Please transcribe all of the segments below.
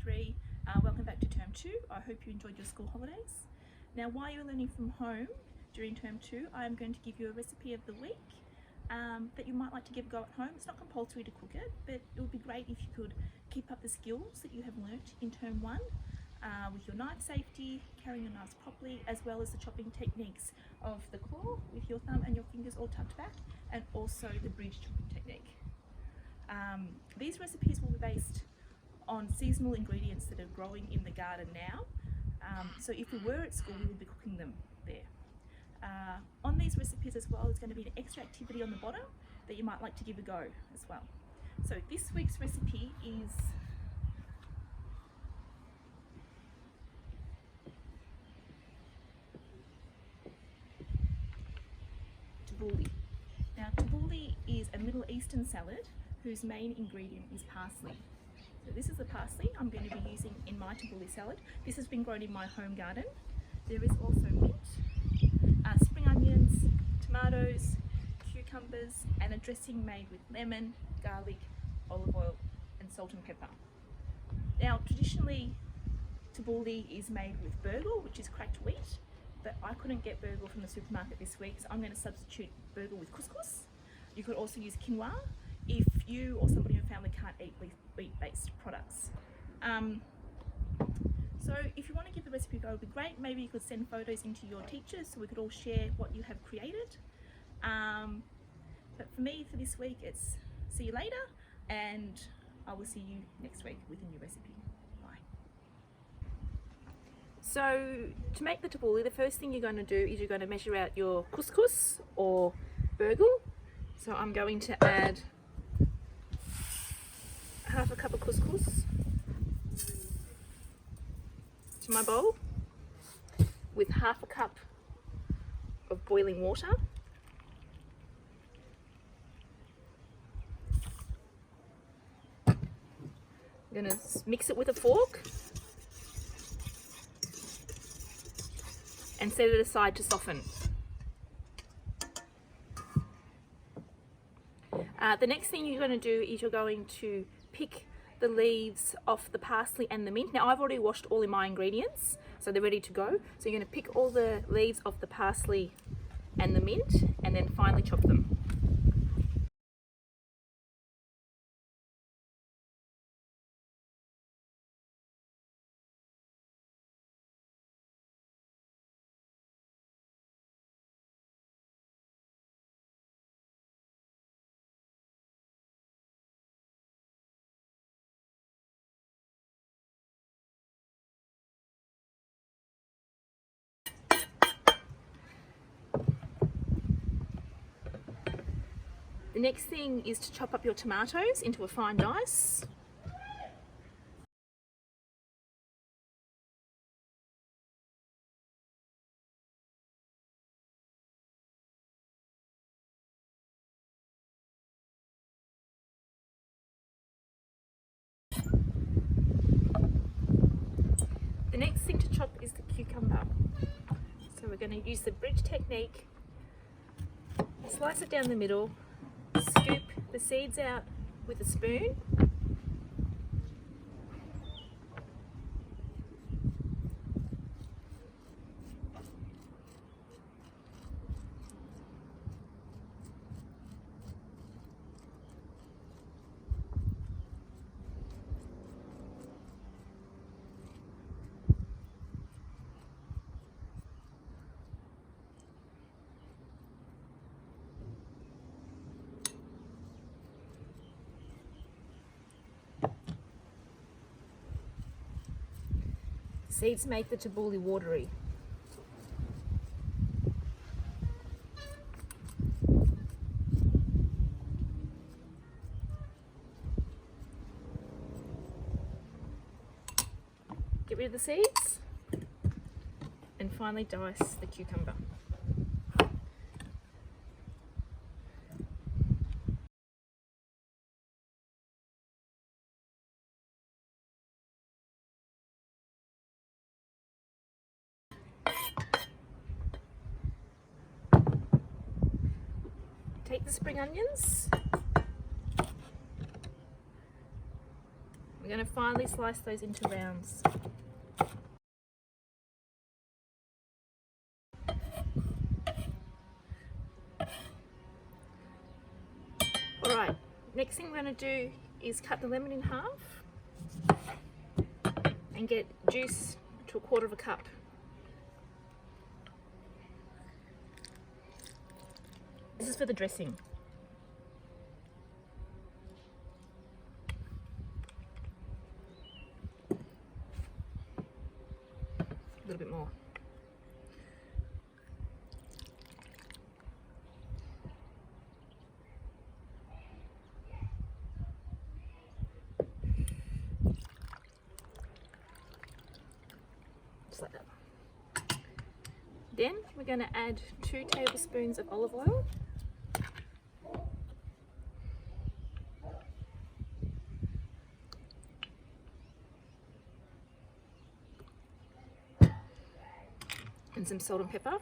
3. Welcome back to Term 2. I hope you enjoyed your school holidays. Now, while you're learning from home during Term 2, I'm going to give you a recipe of the week that you might like to give a go at home. It's not compulsory to cook it, but it would be great if you could keep up the skills that you have learnt in Term 1 with your knife safety, carrying your knives properly, as well as the chopping techniques of the claw with your thumb and your fingers all tucked back, and also the bridge chopping technique. These recipes will be based on seasonal ingredients that are growing in the garden now. So if we were at school, we would be cooking them there. On these recipes as well, there's going to be an extra activity on the bottom that you might like to give a go as well. So this week's recipe is Tabouli. Now, Tabouli is a Middle Eastern salad whose main ingredient is parsley. So this is the parsley I'm going to be using in my Tabouli salad. This has been grown in my home garden. There is also mint, spring onions, tomatoes, cucumbers, and a dressing made with lemon, garlic, olive oil, and salt and pepper. Now, traditionally, Tabouli is made with burgle, which is cracked wheat, but I couldn't get burgle from the supermarket this week, so I'm going to substitute burgle with couscous. You could also use quinoa if you or somebody in your family can't eat wheat-based products. So if you want to give the recipe a go, it would be great. Maybe you could send photos into your teachers so we could all share what you have created. But for me, for this week, it's see you later, and I will see you next week with a new recipe. Bye. So to make the Tabouli, the first thing you're going to do is you're going to measure out your couscous or burgle. So I'm going to add half a cup of couscous to my bowl with half a cup of boiling water. I'm going to mix it with a fork and set it aside to soften. The next thing you're going to do is you're going to pick the leaves off the parsley and the mint. Now, I've already washed all of my ingredients, so they're ready to go. So you're going to pick all the leaves off the parsley and the mint, and then finally chop them. The next thing is to chop up your tomatoes into a fine dice. The next thing to chop is the cucumber. So we're going to use the bridge technique. Slice it down the middle. Scoop the seeds out with a spoon. Seeds make the Tabouli watery. Get rid of the seeds, and finally dice the cucumber. Take the spring onions We're going to finely slice those into rounds. Alright, next thing we're going to do is cut the lemon in half and get juice to 1/4 cup. This is for the dressing. A little bit more. Just like that. Then we're going to add 2 tablespoons of olive oil. And some salt and pepper.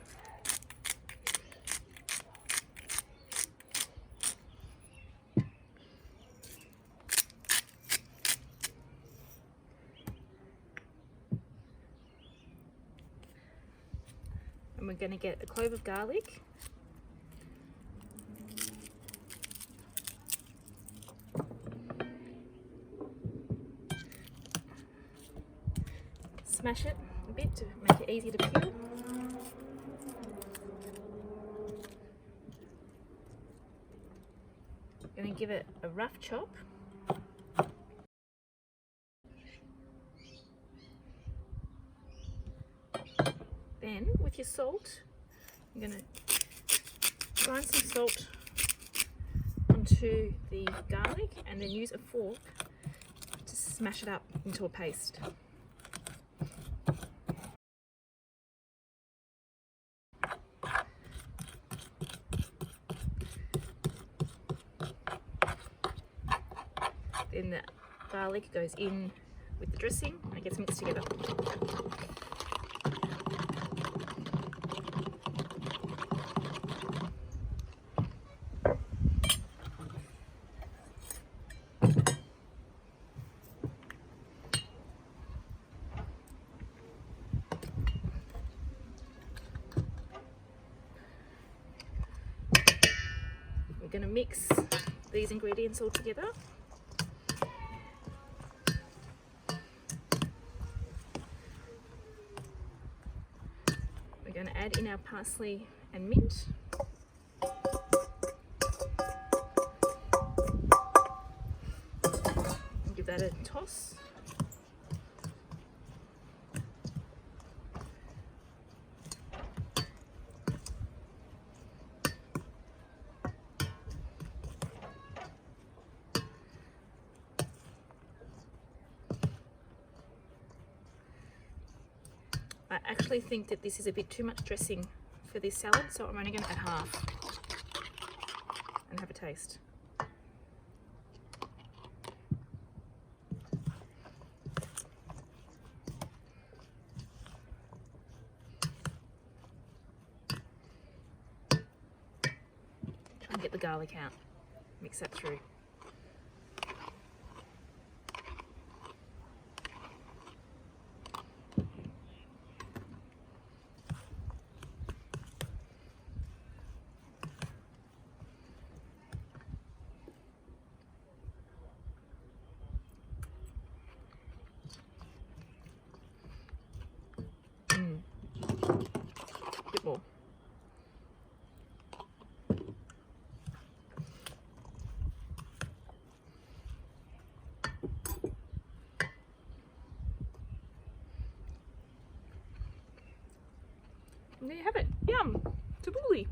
And we're going to get a clove of garlic. Smash it a bit to make it easy to peel. Going to give it a rough chop. Then with your salt, you're going to grind some salt onto the garlic and then use a fork to smash it up into a paste. Then the garlic goes in with the dressing and it gets mixed together. We're going to mix these ingredients all together. We're going to add in our parsley and mint. And give that a toss. I actually think that this is a bit too much dressing for this salad, so I'm only going to add half and have a taste. Try and get the garlic out, mix that through. Bit more. And there you have it. Yum! Tabouli!